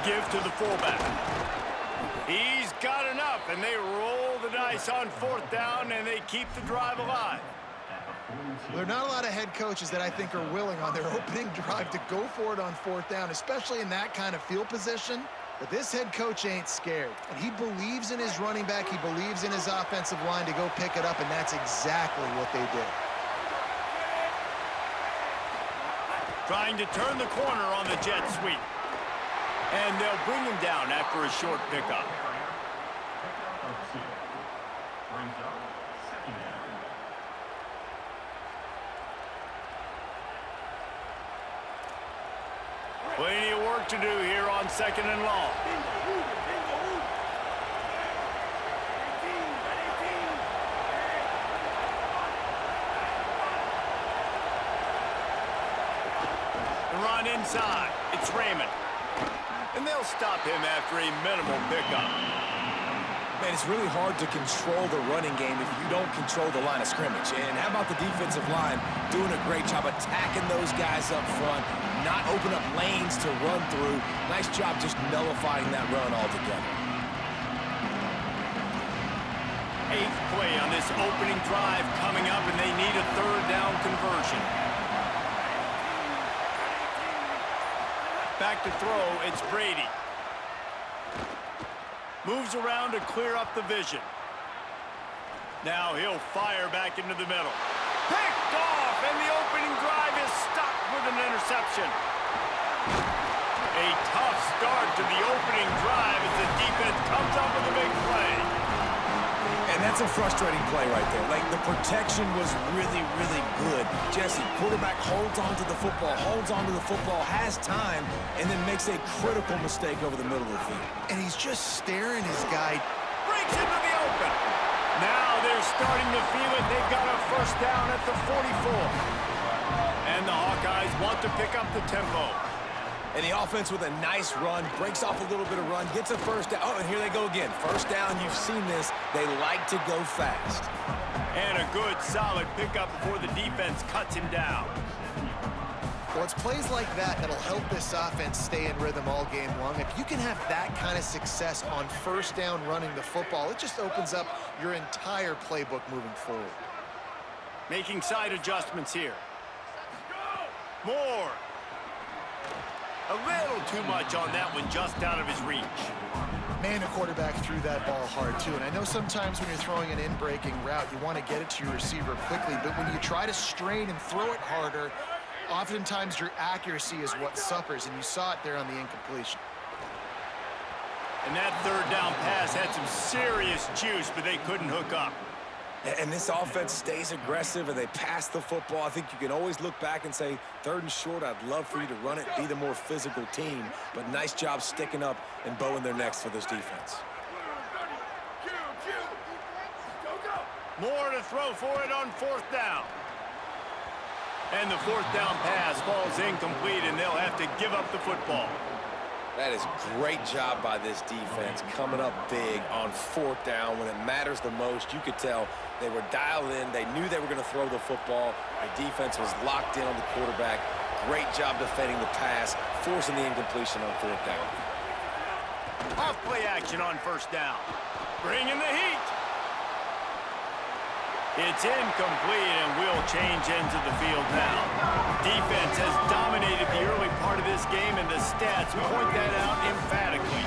Give to the fullback. He's got enough, and they roll the dice on 4th down, and they keep the drive alive. There are not a lot of head coaches that I think are willing on their opening drive to go for it on 4th down, especially in that kind of field position. But this head coach ain't scared, and he believes in his running back. He believes in his offensive line to go pick it up, and that's exactly what they did. Trying to turn the corner on the jet sweep. And they'll bring him down after a short pickup. Plenty of work to do here on 2nd and long. The run inside. It's Raymond. And they'll stop him after a minimal pickup. Man, it's really hard to control the running game if you don't control the line of scrimmage. And how about the defensive line doing a great job attacking those guys up front, not open up lanes to run through. Nice job just nullifying that run altogether. 8th play on this opening drive coming up, and they need a 3rd down conversion. Back to throw, it's Brady. Moves around to clear up the vision. Now he'll fire back into the middle. Picked off, and the opening drive is stopped with an interception. A tough start to the opening drive as the defense comes up with a big play. And that's a frustrating play right there. Like, the protection was really, really good. Jesse, quarterback holds on to the football, has time, and then makes a critical mistake over the middle of the field. And he's just staring his guy. Breaks into the open. Now they're starting to feel it. They've got a 1st down at the 44. And the Hawkeyes want to pick up the tempo. And the offense with a nice run, breaks off a little bit of run, gets a 1st down. Oh, and here they go again. 1st down, you've seen this. They like to go fast. And a good, solid pickup before the defense cuts him down. Well, it's plays like that that'll help this offense stay in rhythm all game long. If you can have that kind of success on 1st down running the football, it just opens up your entire playbook moving forward. Making side adjustments here. Moore. A little too much on that one, just out of his reach. Man, the quarterback threw that ball hard, too. And I know sometimes when you're throwing an in-breaking route, you want to get it to your receiver quickly. But when you try to strain and throw it harder, oftentimes your accuracy is what suffers. And you saw it there on the incompletion. And that 3rd down pass had some serious juice, but they couldn't hook up. And this offense stays aggressive, and they pass the football. I think you can always look back and say, 3rd and short, I'd love for you to run it, be the more physical team. But nice job sticking up and bowing their necks for this defense. More to throw for it on 4th down. And the 4th down pass falls incomplete, and they'll have to give up the football. That is great job by this defense, coming up big on 4th down when it matters the most. You could tell they were dialed in. They knew they were going to throw the football. The defense was locked in on the quarterback. Great job defending the pass, forcing the incompletion on 4th down. Off play action on 1st down. Bringing the heat. It's incomplete, and we'll change ends of the field now. Defense has dominated the early part of this game, and the stats point that out emphatically.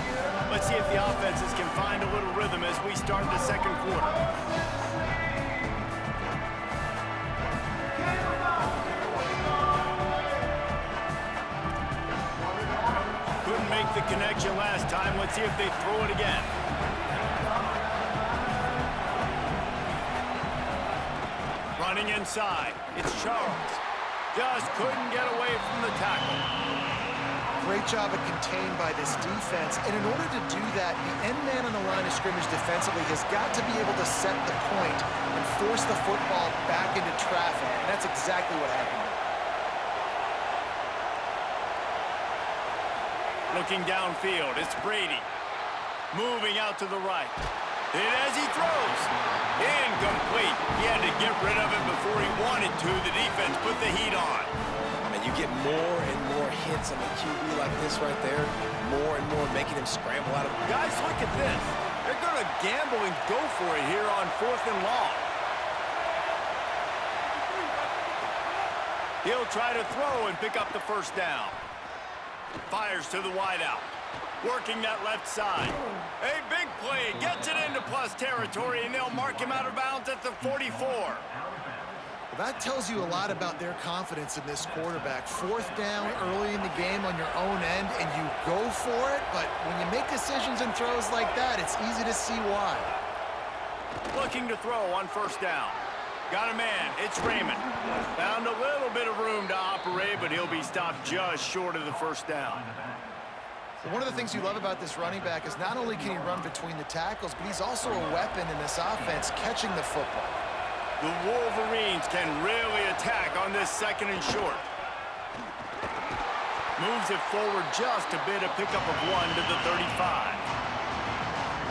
Let's see if the offenses can find a little rhythm as we start the 2nd quarter. Couldn't make the connection last time. Let's see if they throw it again. Running inside, it's Charles. Just couldn't get away from the tackle. Great job of contained by this defense. And in order to do that, the end man on the line of scrimmage defensively has got to be able to set the point and force the football back into traffic. And that's exactly what happened. Looking downfield, it's Brady. Moving out to the right. And as he throws, incomplete. He had to get rid of it before he wanted to. The defense put the heat on. And you get more and more hits offense and the QB like this right there, more and more making him scramble out of... Guys, look at this. They're going to gamble and go for it here on 4th and long. He'll try to throw and pick up the first down. Fires to the wideout. Working that left side. A big play. Gets it into plus territory, and they'll mark him out of bounds at the 44. Well, that tells you a lot about their confidence in this quarterback. 4th down early in the game on your own end, and you go for it, but when you make decisions and throws like that, it's easy to see why. Looking to throw on 1st down. Got a man. It's Raymond. Found a little bit of room to operate, but he'll be stopped just short of the 1st down. One of the things you love about this running back is not only can he run between the tackles, but he's also a weapon in this offense catching the football. The Wolverines can really attack on this 2nd and short. Moves it forward just a bit, a pickup of 1 to the 35.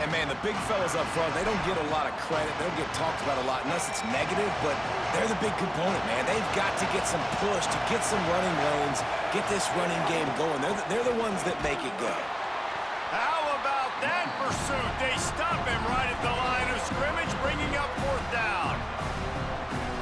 And, man, the big fellas up front, they don't get a lot of credit. They don't get talked about a lot unless it's negative, but they're the big component, man. They've got to get some push, to get some running lanes, get this running game going. They're the ones that make it go. How about that pursuit? They stop him right at the line of scrimmage, bringing up 4th down.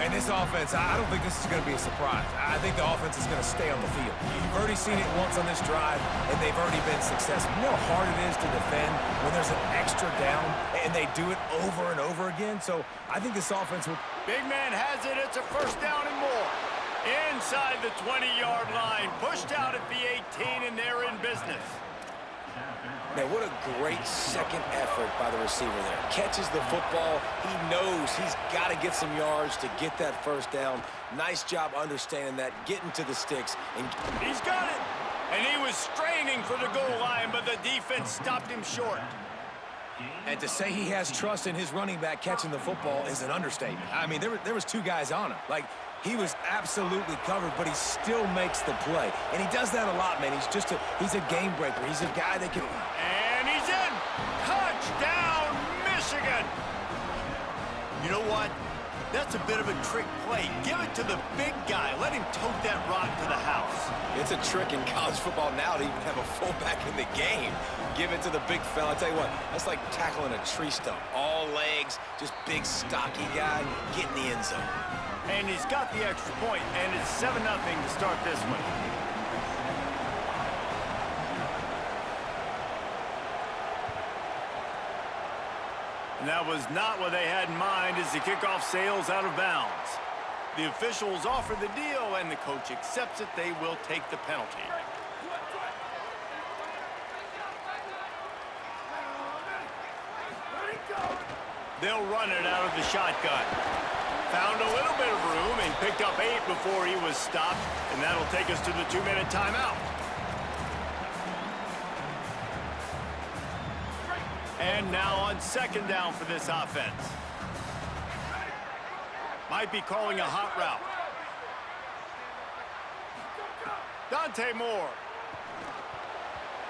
And this offense, I don't think this is going to be a surprise. I think the offense is going to stay on the field. You've already seen it once on this drive, and they've already been successful. You know how hard it is to defend when there's an extra down, and they do it over and over again? So I think this offense will... Big man has it. It's a 1st down and more. Inside the 20-yard line. Pushed out at the 18, and they're in business. Man, what a great second effort by the receiver there. Catches the football. He knows he's got to get some yards to get that 1st down. Nice job understanding that, getting to the sticks. And he's got it. And he was straining for the goal line, but the defense stopped him short. And to say he has trust in his running back catching the football is an understatement. I mean, there was 2 guys on him. Like, he was absolutely covered, but he still makes the play. And he does that a lot, man. He's a game breaker. He's a guy that can... And he's in! Touchdown, Michigan! You know what? That's a bit of a trick play. Give it to the big guy. Let him tote that rock to the house. It's a trick in college football now to even have a fullback in the game. Give it to the big fella. I tell you what, that's like tackling a tree stump. All legs, just big, stocky guy, get in the end zone. And he's got the extra point, and it's 7-0 to start this one. And that was not what they had in mind as the kickoff sails out of bounds. The officials offer the deal, and the coach accepts it. They will take the penalty. They'll run it out of the shotgun. Found a little bit of room and picked up 8 before he was stopped, and that'll take us to the 2-minute timeout. And now on 2nd down for this offense. Might be calling a hot route. Dante Moore.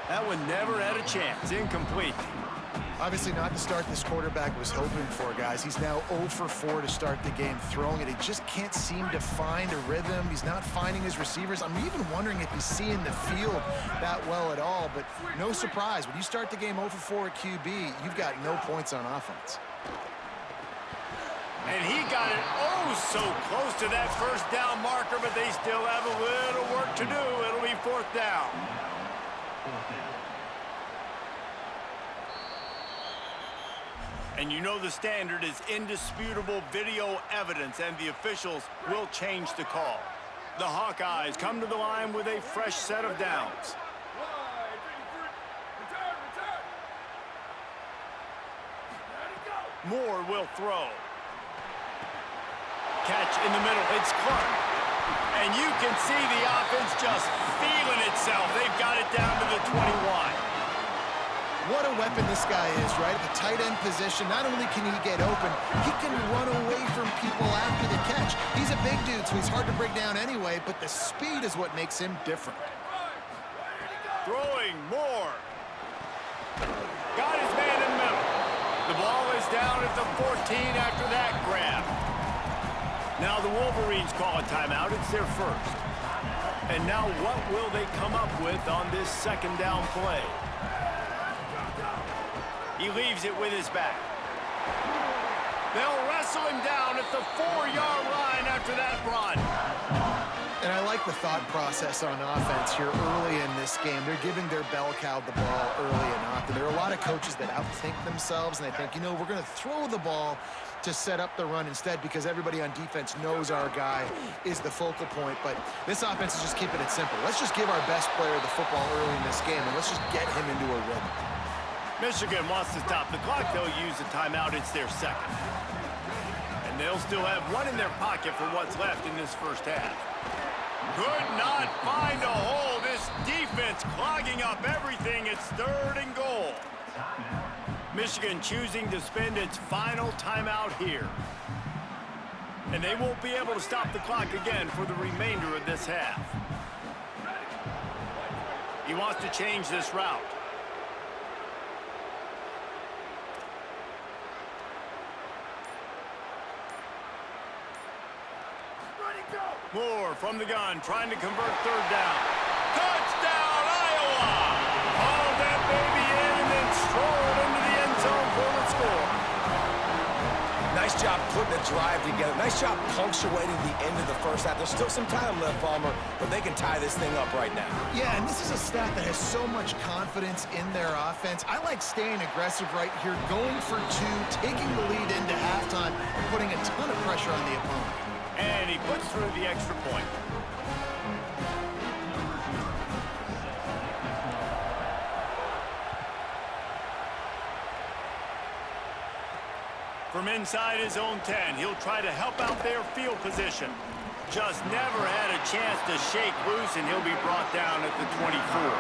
That one never had a chance. Incomplete. Obviously not the start this quarterback was hoping for, guys. He's now 0 for 4 to start the game throwing it. He just can't seem to find a rhythm. He's not finding his receivers. I'm even wondering if he's seeing the field that well at all, but no surprise. When you start the game 0 for 4 at QB, you've got no points on offense. And he got it so close to that 1st down marker, but they still have a little work to do. It'll be 4th down. And you know the standard is indisputable video evidence, and the officials will change the call. The Hawkeyes come to the line with a fresh set of downs. Moore will throw. Catch in the middle. It's Clark. And you can see the offense just feeling itself. They've got it down to the 21. What a weapon this guy is, right? At the tight end position, not only can he get open, he can run away from people after the catch. He's a big dude, so he's hard to break down anyway, but the speed is what makes him different. Throwing Moore. Got his man in the middle. The ball is down at the 14 after that grab. Now the Wolverines call a timeout. It's their first. And now what will they come up with on this second down play? He leaves it with his back. They'll wrestle him down at the 4-yard line after that run. And I like the thought process on offense here early in this game. They're giving their bell cow the ball early enough. And there are a lot of coaches that outthink themselves, and they think, you know, we're going to throw the ball to set up the run instead because everybody on defense knows our guy is the focal point. But this offense is just keeping it simple. Let's just give our best player the football early in this game, and let's just get him into a rhythm. Michigan wants to stop the clock. They'll use a timeout. It's their second. And they'll still have one in their pocket for what's left in this first half. Could not find a hole. This defense clogging up everything. It's 3rd and goal. Michigan choosing to spend its final timeout here. And they won't be able to stop the clock again for the remainder of this half. He wants to change this route. Moore from the gun, trying to convert 3rd down. Touchdown, Iowa! Hauled that baby in and then strolled into the end zone for the score. Nice job putting the drive together. Nice job punctuating the end of the first half. There's still some time left, Palmer, but they can tie this thing up right now. Yeah, and this is a staff that has so much confidence in their offense. I like staying aggressive right here, going for 2, taking the lead into halftime, and putting a ton of pressure on the opponent. And he puts through the extra point. From inside his own 10, he'll try to help out their field position. Just never had a chance to shake loose, and he'll be brought down at the 24.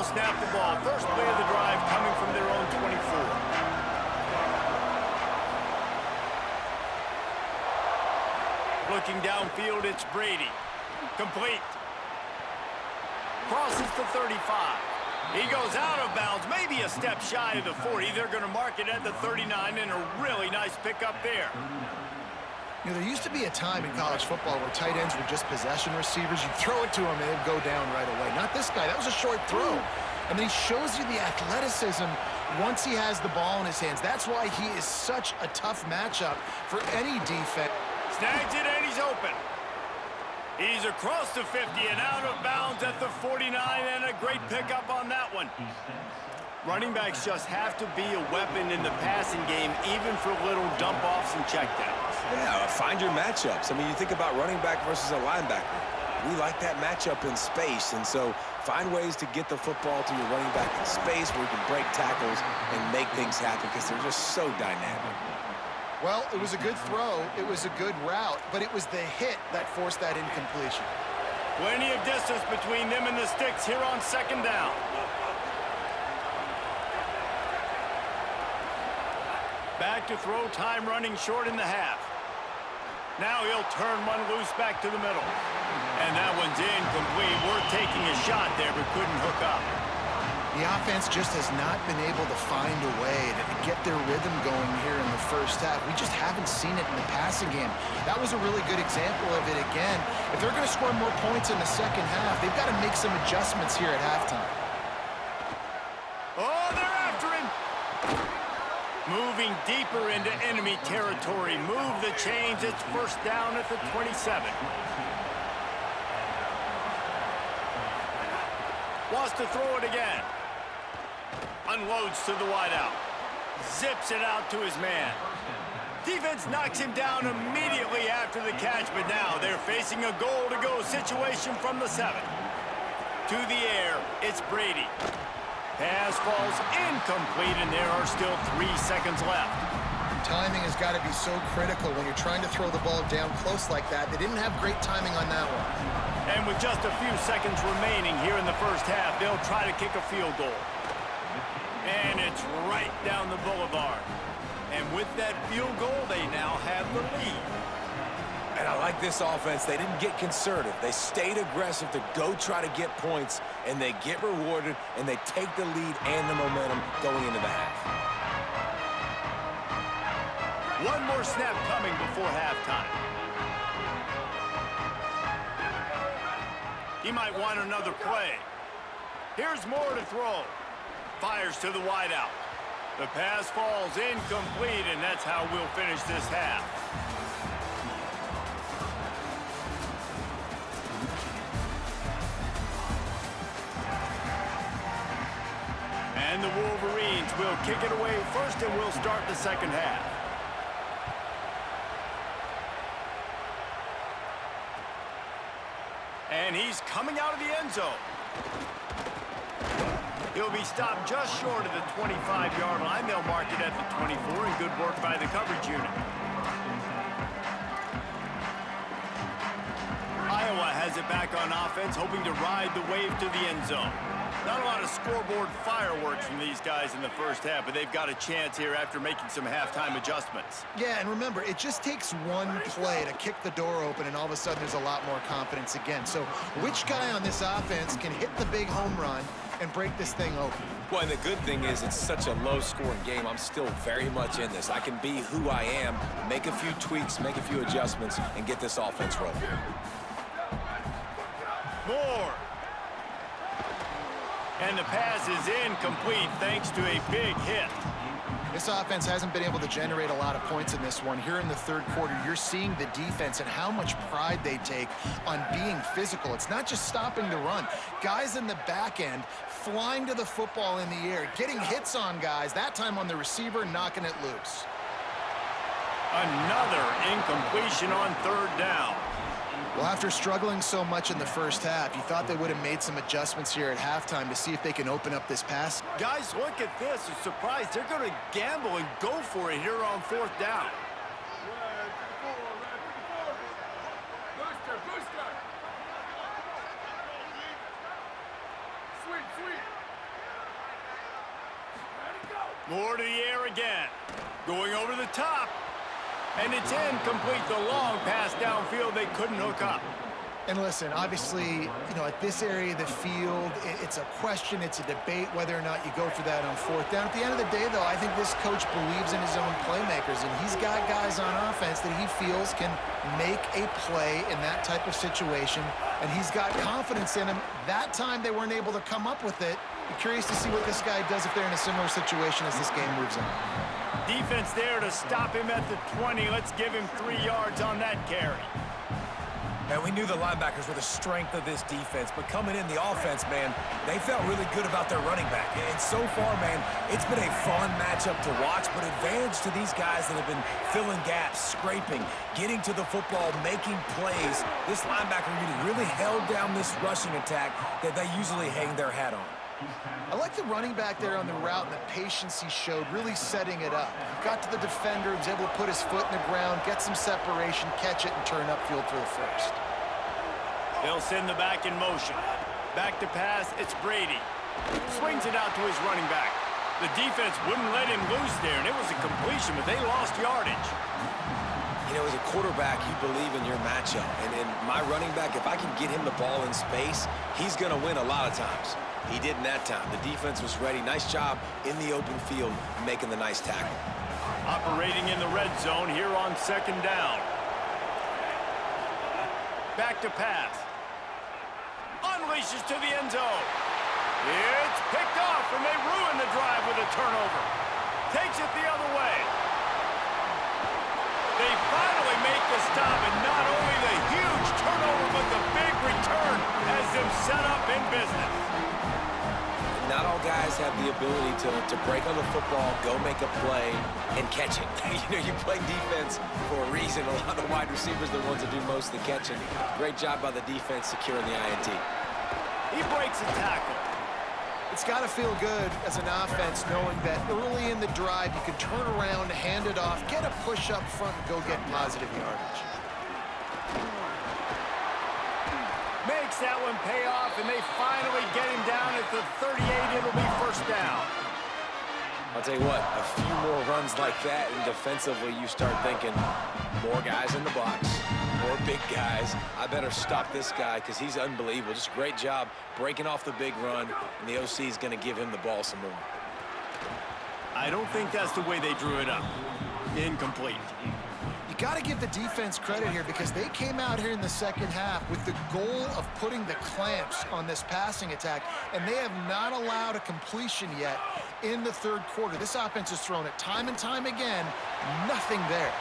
Snap the ball. First play of the drive coming from their own 24. Looking downfield, it's Brady. Complete. Crosses the 35. He goes out of bounds, maybe a step shy of the 40. They're going to mark it at the 39, and a really nice pickup there. You know, there used to be a time in college football where tight ends were just possession receivers. You'd throw it to him, and they'd go down right away. Not this guy. That was a short throw. And then he shows you the athleticism once he has the ball in his hands. That's why he is such a tough matchup for any defense. Snags it, and he's open. He's across the 50 and out of bounds at the 49, and a great pickup on that one. Running backs just have to be a weapon in the passing game, even for little dump-offs and checkdowns. Yeah, find your matchups. I mean, you think about running back versus a linebacker. We like that matchup in space, and so find ways to get the football to your running back in space where you can break tackles and make things happen because they're just so dynamic. Well, it was a good throw. It was a good route, but it was the hit that forced that incompletion. Plenty of distance between them and the sticks here on 2nd down. Back to throw, time running short in the half. Now he'll turn one loose back to the middle. And that one's incomplete. Worth taking a shot there, but couldn't hook up. The offense just has not been able to find a way to get their rhythm going here in the first half. We just haven't seen it in the passing game. That was a really good example of it again. If they're going to score more points in the second half, they've got to make some adjustments here at halftime. Oh, they're after him. Moving deeper into enemy territory. Move the chains. It's 1st down at the 27. Wants to throw it again. Unloads to the wideout. Zips it out to his man. Defense knocks him down immediately after the catch, but now they're facing a goal-to-go situation from the 7. To the air, it's Brady. Pass falls incomplete, and there are still 3 seconds left. Timing has got to be so critical when you're trying to throw the ball down close like that. They didn't have great timing on that one. And with just a few seconds remaining here in the first half, they'll try to kick a field goal. And it's right down the boulevard. And with that field goal, they now have the lead. And I like this offense. They didn't get conservative. They stayed aggressive to go try to get points, and they get rewarded, and they take the lead and the momentum going into the half. One more snap coming before halftime. He might want another play. Here's more to throw. Fires to the wideout. The pass falls incomplete, and that's how we'll finish this half. And the Wolverines will kick it away first, and we'll start the second half. And he's coming out of the end zone. He'll be stopped just short of the 25-yard line. They'll mark it at the 24, and good work by the coverage unit. Iowa has it back on offense, hoping to ride the wave to the end zone. Not a lot of scoreboard fireworks from these guys in the first half, but they've got a chance here after making some halftime adjustments. Yeah, and remember, it just takes one play to kick the door open, and all of a sudden there's a lot more confidence again. So which guy on this offense can hit the big home run and break this thing open? Well, and the good thing is it's such a low-scoring game. I'm still very much in this. I can be who I am, make a few tweaks, make a few adjustments, and get this offense rolling. More. And the pass is incomplete thanks to a big hit. This offense hasn't been able to generate a lot of points in this one. Here in the third quarter, you're seeing the defense and how much pride they take on being physical. It's not just stopping the run. Guys in the back end flying to the football in the air, getting hits on guys, that time on the receiver, knocking it loose. Another incompletion on third down. Well, after struggling so much in the first half, you thought they would have made some adjustments here at halftime to see if they can open up this pass. Guys, look at this. I'm surprised they're going to gamble and go for it here on fourth down. More to the air again. Going over the top. And it's incomplete. The long pass downfield they couldn't hook up. And listen, obviously, you know, at this area of the field, it's a question, it's a debate whether or not you go for that on fourth down. At the end of the day, though, I think this coach believes in his own playmakers, and he's got guys on offense that he feels can make a play in that type of situation, and he's got confidence in him. That time they weren't able to come up with it. Be curious to see what this guy does if they're in a similar situation as this game moves on. Defense there to stop him at the 20. Let's give him 3 yards on that carry. And we knew the linebackers were the strength of this defense, but coming in the offense, man, they felt really good about their running back. And so far, man, it's been a fun matchup to watch, but advantage to these guys that have been filling gaps, scraping, getting to the football, making plays. This linebacker unit really held down this rushing attack that they usually hang their hat on. I like the running back there on the route and the patience he showed, really setting it up. Got to the defender, was able to put his foot in the ground, get some separation, catch it, and turn upfield for the first. They'll send the back in motion. Back to pass, it's Brady. Swings it out to his running back. The defense wouldn't let him loose there, and it was a completion, but they lost yardage. You know, as a quarterback, you believe in your matchup. And my running back, if I can get him the ball in space, he's going to win a lot of times. He did in that time. The defense was ready. Nice job in the open field making the nice tackle. Operating in the red zone here on second down. Back to pass. Unleashes to the end zone. It's picked off, and they ruin the drive with a turnover. Takes it the other way. They finally make the stop, and not only the huge turnover, but the big return has them set up in business. Not all guys have the ability to break on the football, go make a play, and catch it. You know, you play defense for a reason. A lot of the wide receivers are the ones that do most of the catching. Great job by the defense securing the INT. He breaks a tackle. It's got to feel good as an offense knowing that early in the drive you can turn around, hand it off, get a push up front, and go get positive yardage. Makes that one pay off, and they finally get him down at the 38. It'll be first down. I'll tell you what, a few more runs like that, and defensively you start thinking more guys in the box, More big guys. I better stop this guy because he's unbelievable. Just a great job breaking off the big run, and the OC is going to give him the ball some more. I don't think that's the way they drew it up. Incomplete. You got to give the defense credit here because they came out here in the second half with the goal of putting the clamps on this passing attack, and they have not allowed a completion yet in the third quarter. This offense has thrown it time and time again. Nothing there.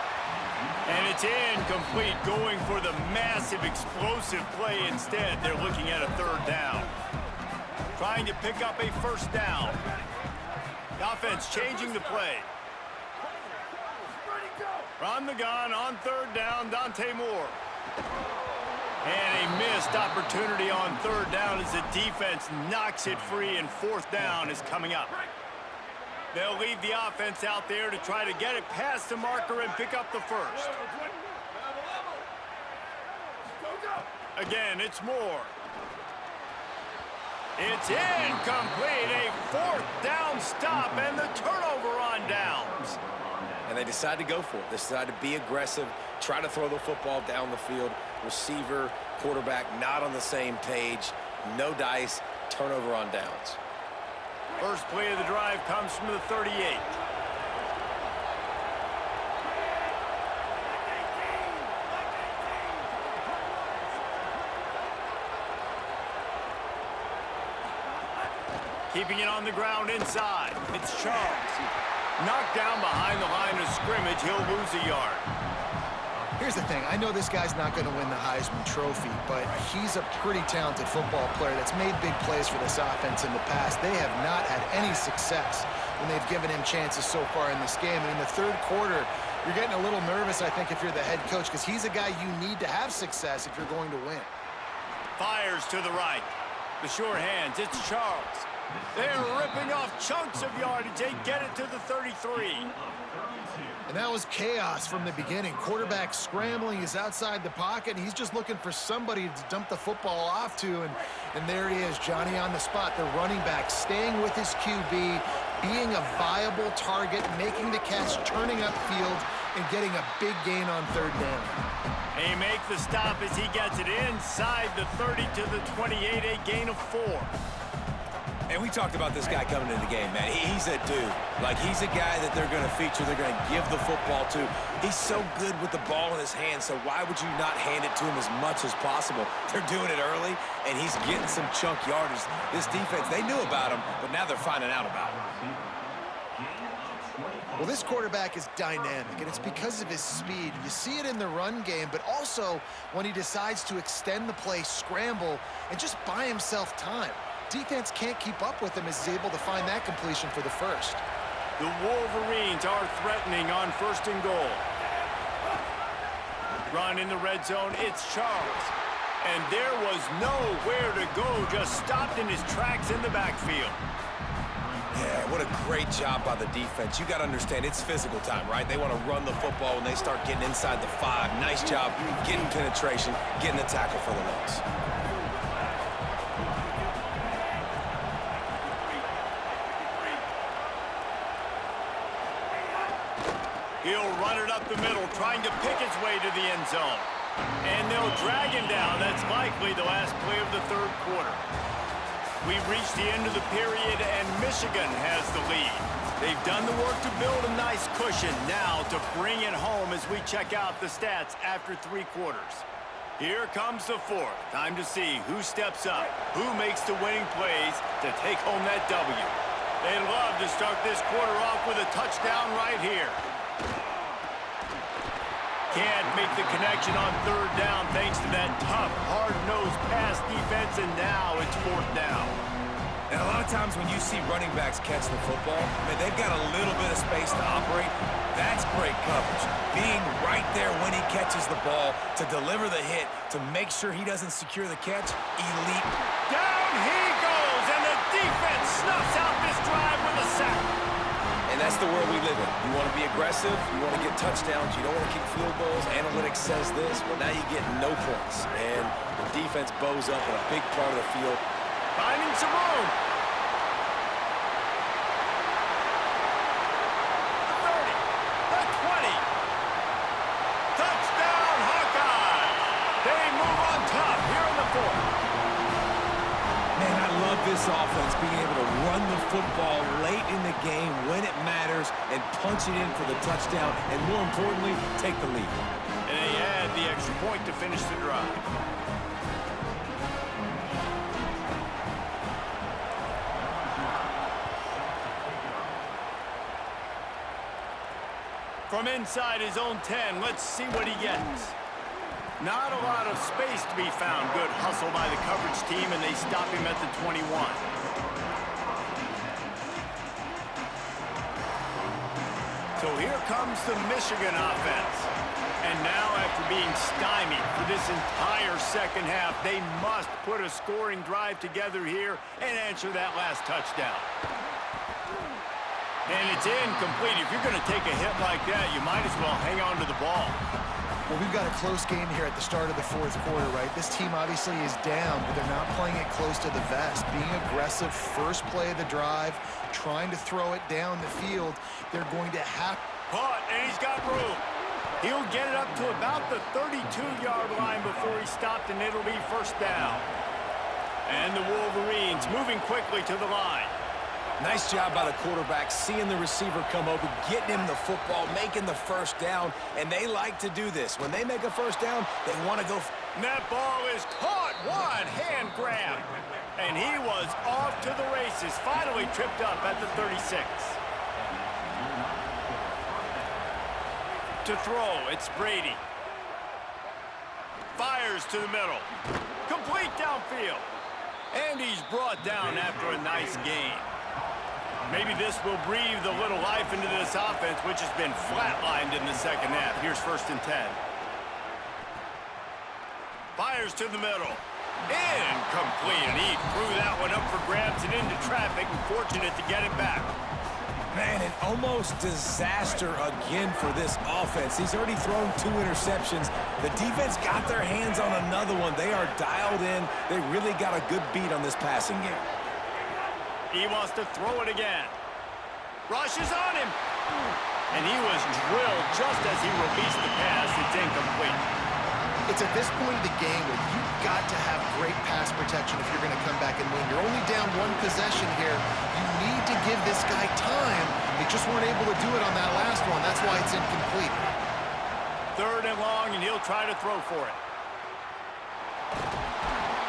And it's incomplete, going for the massive explosive play instead. They're looking at a third down. Trying to pick up a first down. The offense changing the play. From the gun on third down, Dante Moore. And a missed opportunity on third down as the defense knocks it free, and fourth down is coming up. They'll leave the offense out there to try to get it past the marker and pick up the first. Again, it's Moore. It's incomplete. A fourth down stop and the turnover on downs. And they decide to go for it. They decide to be aggressive, try to throw the football down the field. Receiver, quarterback, not on the same page. No dice, turnover on downs. First play of the drive comes from the 38. Keeping it on the ground inside. It's Charles. Knocked down behind the line of scrimmage. He'll lose a yard. Here's the thing. I know this guy's not going to win the Heisman Trophy, but he's a pretty talented football player that's made big plays for this offense in the past. They have not had any success when they've given him chances so far in this game. And in the third quarter, you're getting a little nervous, I think, if you're the head coach, because he's a guy you need to have success if you're going to win. Fires to the right. The sure hands. It's Charles. They're ripping off chunks of yardage. They get it to the 33. And that was chaos from the beginning. Quarterback scrambling, he's outside the pocket, and he's just looking for somebody to dump the football off to, and there he is, Johnny on the spot, the running back, staying with his QB, being a viable target, making the catch, turning upfield, and getting a big gain on third down. They make the stop as he gets it inside the 30 to the 28, a gain of 4. And we talked about this guy coming into the game, man. He's a dude. Like, he's a guy that they're going to feature, they're going to give the football to. He's so good with the ball in his hand, so why would you not hand it to him as much as possible? They're doing it early, and he's getting some chunk yardage. This defense, they knew about him, but now they're finding out about him. Well, this quarterback is dynamic, and it's because of his speed. You see it in the run game, but also when he decides to extend the play, scramble, and just buy himself time. Defense can't keep up with him as he's able to find that completion for the first. The Wolverines are threatening on first and goal. Run in the red zone, it's Charles. And there was nowhere to go, just stopped in his tracks in the backfield. Yeah, what a great job by the defense. You got to understand, it's physical time, right? They want to run the football when they start getting inside the 5. Nice job getting penetration, getting the tackle for the loss. He'll run it up the middle, trying to pick his way to the end zone. And they'll drag him down. That's likely the last play of the third quarter. We've reached the end of the period, and Michigan has the lead. They've done the work to build a nice cushion. Now to bring it home as we check out the stats after 3 quarters. Here comes the fourth. Time to see who steps up, who makes the winning plays to take home that W. They'd love to start this quarter off with a touchdown right here. Can't make the connection on third down thanks to that tough, hard-nosed pass defense, and now it's fourth down. And a lot of times when you see running backs catch the football, man, they've got a little bit of space to operate. That's great coverage. Being right there when he catches the ball to deliver the hit, to make sure he doesn't secure the catch, elite. Down he goes, and the defense snuffs out this drive with a sack. And that's the world we live in. You want to be aggressive, you want to get touchdowns, you don't want to kick field goals. Analytics says this, well, now you get no points. And the defense bows up in a big part of the field. Finding some room. The 30, the 20. Touchdown, Hawkeyes! offense being able to run the football late in the game when it matters and punch it in for the touchdown, and more importantly, take the lead. And they add the extra point to finish the drive. From inside his own 10, let's see what he gets. Not a lot of space to be found. Good hustle by the coverage team, and they stop him at the 21. So here comes the Michigan offense. And now, after being stymied for this entire second half, they must put a scoring drive together here and answer that last touchdown. And it's incomplete. If you're going to take a hit like that, you might as well hang on to the ball. Well, we've got a close game here at the start of the fourth quarter, right? This team obviously is down, but they're not playing it close to the vest. Being aggressive, first play of the drive, trying to throw it down the field, they're going to have... Caught, and he's got room. He'll get it up to about the 32-yard line before he stopped, and it'll be first down. And the Wolverines moving quickly to the line. Nice job by the quarterback, seeing the receiver come open, getting him the football, making the first down, and they like to do this. When they make a first down, they want to go. And that ball is caught. One hand grab. And he was off to the races, finally tripped up at the 36. To throw, it's Brady. Fires to the middle. Complete downfield. And he's brought down after a nice gain. Maybe this will breathe a little life into this offense, which has been flatlined in the second half. Here's 1st and 10. Fires to the middle. Incomplete, and he threw that one up for grabs and into traffic, and fortunate to get it back. Man, an almost disaster again for this offense. He's already thrown 2 interceptions. The defense got their hands on another one. They are dialed in. They really got a good beat on this passing game. He wants to throw it again. Rushes on him. And he was drilled just as he released the pass. It's incomplete. It's at this point in the game where you've got to have great pass protection if you're going to come back and win. You're only down 1 possession here. You need to give this guy time. They just weren't able to do it on that last one. That's why it's incomplete. 3rd and long, and he'll try to throw for it.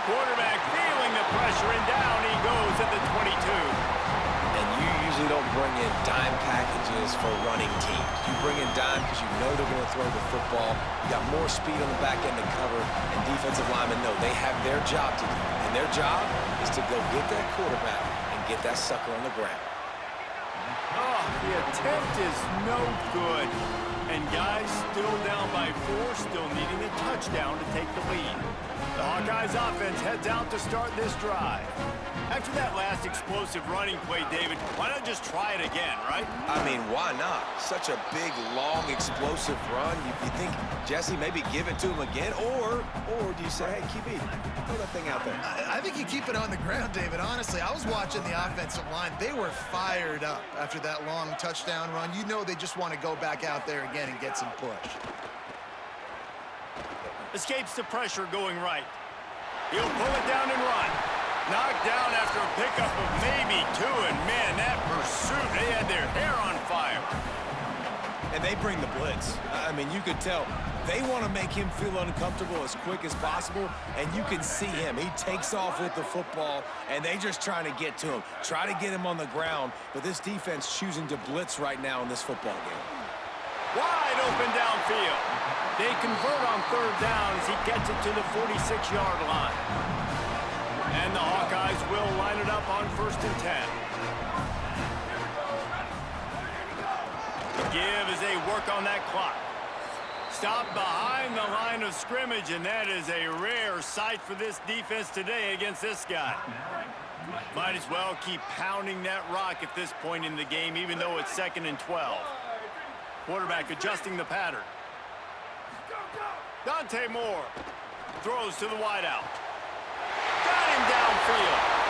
Quarterback feeling the pressure, and down he goes at the 22. And you usually don't bring in dime packages for running teams. You bring in dime because you know they're going to throw the football. You got more speed on the back end to cover, and defensive linemen know they have their job to do. And their job is to go get that quarterback and get that sucker on the ground. Oh, the attempt is no good. And guys still down by 4, still needing a touchdown to take the lead. The Hawkeyes offense heads out to start this drive. After that last explosive running play, David, why not just try it again, right? I mean, why not? Such a big, long, explosive run. You think, Jesse, maybe give it to him again? Or do you say, hey, QB, throw that thing out there? I think you keep it on the ground, David. Honestly, I was watching the offensive line. They were fired up after that long touchdown run. You know they just want to go back out there again and get some push. Escapes the pressure going right. He'll pull it down and run. Knocked down after a pickup of maybe 2, and man, that pursuit, they had their hair on fire. And they bring the blitz. I mean, you could tell they want to make him feel uncomfortable as quick as possible, and you can see him. He takes off with the football, and they just trying to get to him, try to get him on the ground, but this defense choosing to blitz right now in this football game. Wide open downfield. They convert on 3rd down as he gets it to the 46-yard line. And the Hawkeyes will line it up on 1st and 10. The give as they work on that clock. Stop behind the line of scrimmage, and that is a rare sight for this defense today against this guy. Might as well keep pounding that rock at this point in the game, even though it's 2nd and 12. Quarterback adjusting the pattern. Dante Moore throws to the wideout. Got him downfield.